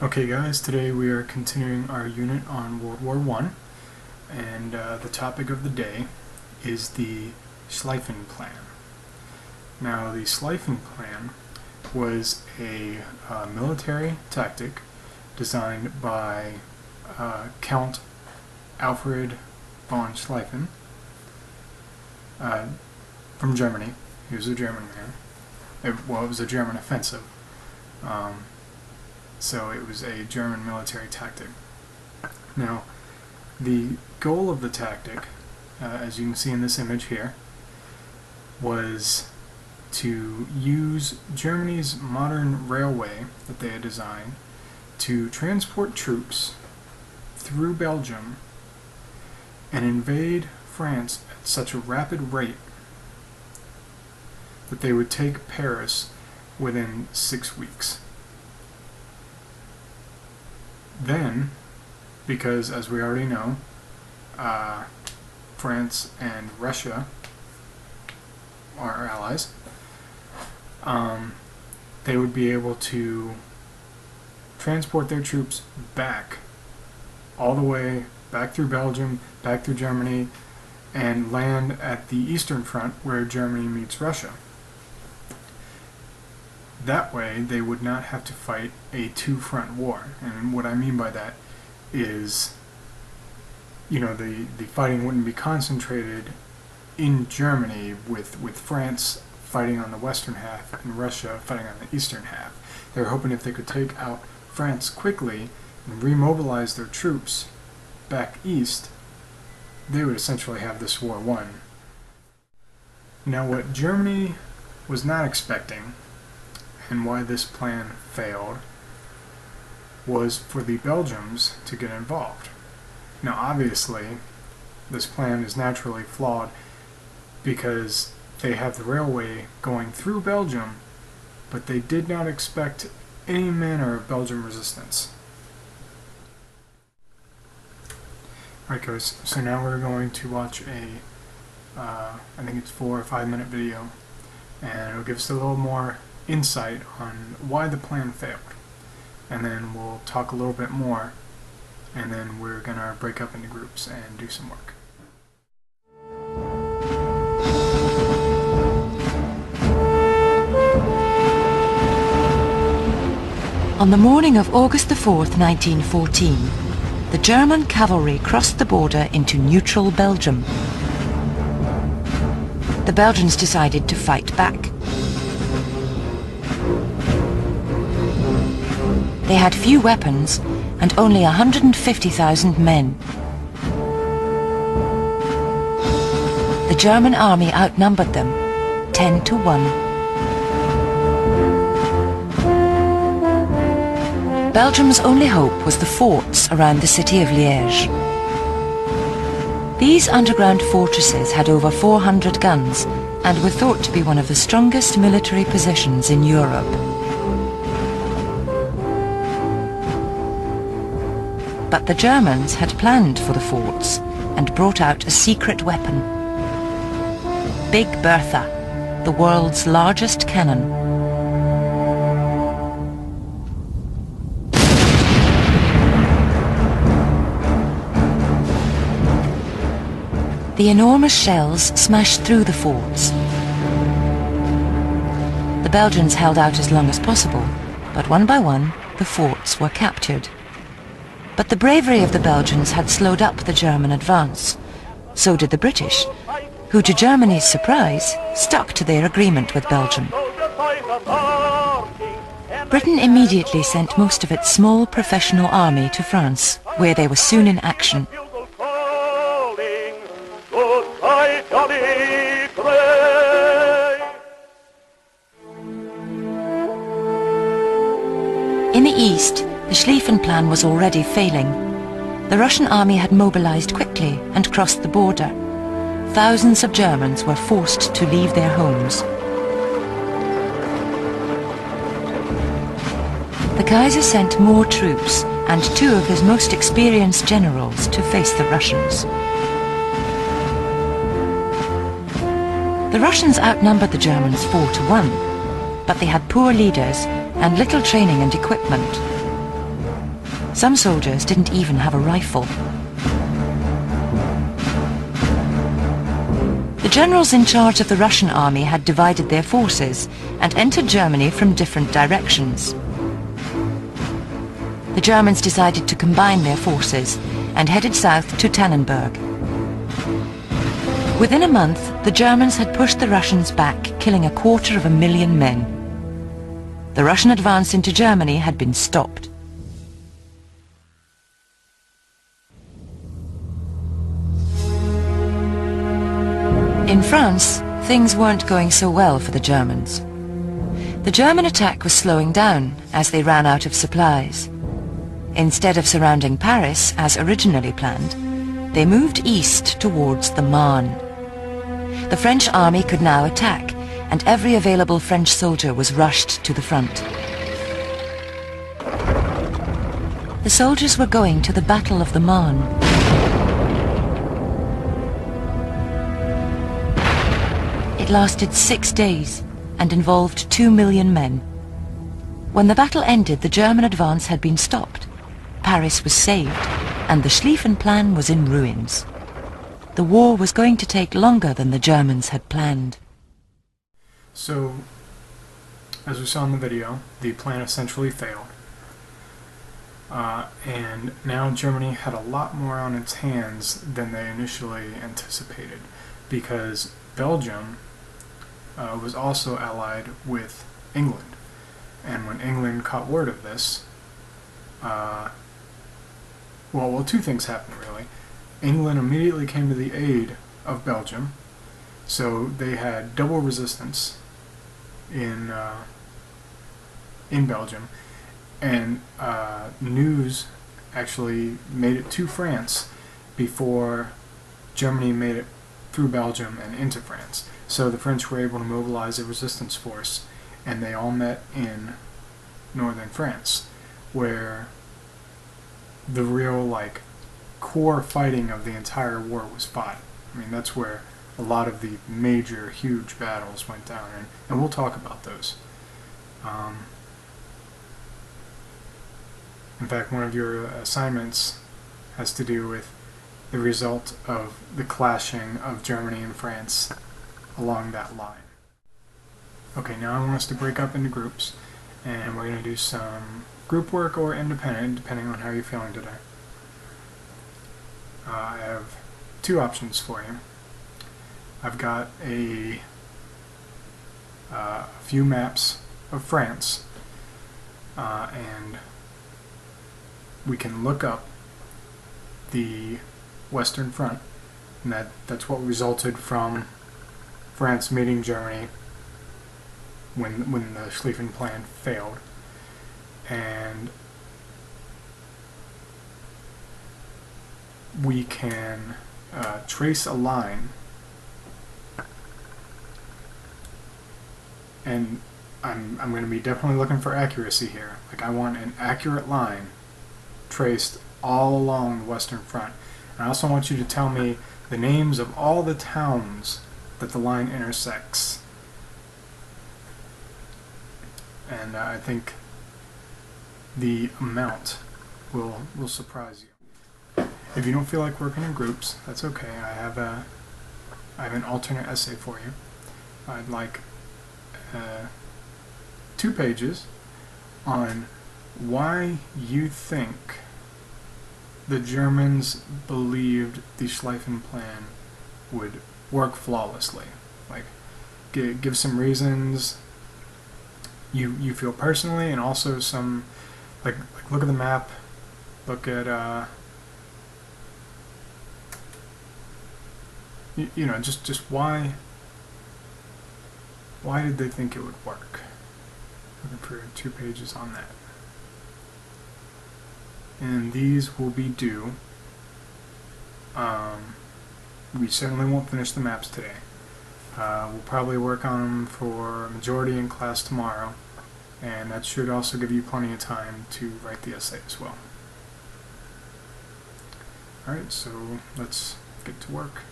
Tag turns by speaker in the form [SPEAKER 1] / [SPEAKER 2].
[SPEAKER 1] Okay guys, today we are continuing our unit on World War I, and the topic of the day is the Schlieffen Plan. Now the Schlieffen Plan was a military tactic designed by Count Alfred von Schlieffen from Germany. He was a German man. It was a German offensive. So it was a German military tactic. Now, the goal of the tactic, as you can see in this image here, was to use Germany's modern railway that they had designed to transport troops through Belgium and invade France at such a rapid rate that they would take Paris within 6 weeks. Then, because as we already know, France and Russia are our allies, they would be able to transport their troops back, all the way back through Belgium, back through Germany, and land at the Eastern Front where Germany meets Russia. That way, they would not have to fight a two-front war. And what I mean by that is, the fighting wouldn't be concentrated in Germany with France fighting on the western half and Russia fighting on the eastern half. They were hoping if they could take out France quickly and remobilize their troops back east, they would essentially have this war won. Now, what Germany was not expecting, and why this plan failed, was for the Belgians to get involved. Now obviously this plan is naturally flawed because they have the railway going through Belgium, but they did not expect any manner of Belgian resistance. Alright guys, so now we're going to watch I think it's 4 or 5 minute video, and it'll give us a little more insight on why the plan failed, and then we'll talk a little bit more, and then we're gonna break up into groups and do some work.
[SPEAKER 2] On the morning of August the 4th, 1914, the German cavalry crossed the border into neutral Belgium. The Belgians decided to fight back. They had few weapons and only 150,000 men. The German army outnumbered them 10 to 1. Belgium's only hope was the forts around the city of Liège. These underground fortresses had over 400 guns and were thought to be one of the strongest military positions in Europe. But the Germans had planned for the forts and brought out a secret weapon. Big Bertha, the world's largest cannon. The enormous shells smashed through the forts. The Belgians held out as long as possible, but one by one the forts were captured. But the bravery of the Belgians had slowed up the German advance. So did the British, who, to Germany's surprise, stuck to their agreement with Belgium. Britain immediately sent most of its small professional army to France, where they were soon in action. In the east, the Schlieffen Plan was already failing. The Russian army had mobilized quickly and crossed the border. Thousands of Germans were forced to leave their homes. The Kaiser sent more troops and 2 of his most experienced generals to face the Russians. The Russians outnumbered the Germans 4 to 1, but they had poor leaders and little training and equipment. Some soldiers didn't even have a rifle. The generals in charge of the Russian army had divided their forces and entered Germany from different directions. The Germans decided to combine their forces and headed south to Tannenberg. Within a month, the Germans had pushed the Russians back, killing 250,000 men. The Russian advance into Germany had been stopped. In France, things weren't going so well for the Germans. The German attack was slowing down as they ran out of supplies. Instead of surrounding Paris, as originally planned, they moved east towards the Marne. The French army could now attack, and every available French soldier was rushed to the front. The soldiers were going to the Battle of the Marne. It lasted 6 days and involved 2 million men. When the battle ended, the German advance had been stopped. Paris was saved, and the Schlieffen Plan was in ruins. The war was going to take longer than the Germans had planned.
[SPEAKER 1] So, as we saw in the video, the plan essentially failed. And now Germany had a lot more on its hands than they initially anticipated, because Belgium was also allied with England. And when England caught word of this, well, two things happened really. England immediately came to the aid of Belgium, so they had double resistance in Belgium, and news actually made it to France before Germany made it through Belgium and into France. So the French were able to mobilize a resistance force, and they all met in northern France, where the real core fighting of the entire war was fought. I mean, that's where a lot of the major, huge battles went down, and we'll talk about those. In fact, one of your assignments has to do with the result of the clashing of Germany and France along that line. Okay, now I want us to break up into groups, and we're going to do some group work or independent, depending on how you're feeling today. I have two options for you. I've got a few maps of France, and we can look up the Western Front, and that's what resulted from France meeting Germany when the Schlieffen Plan failed. And we can trace a line, and I'm going to be definitely looking for accuracy here. I want an accurate line traced all along the Western Front. And I also want you to tell me the names of all the towns that the line intersects. And I think the amount will surprise you. If you don't feel like working in groups, that's okay. I have an alternate essay for you. I'd like 2 pages on why you think the Germans believed the Schlieffen Plan would work flawlessly. Give some reasons you feel personally, and also some look at the map, look at just why did they think it would work? Looking for 2 pages on that. And these will be due. We certainly won't finish the maps today. We'll probably work on them for a majority in class tomorrow, and that should also give you plenty of time to write the essay as well. Alright, so let's get to work.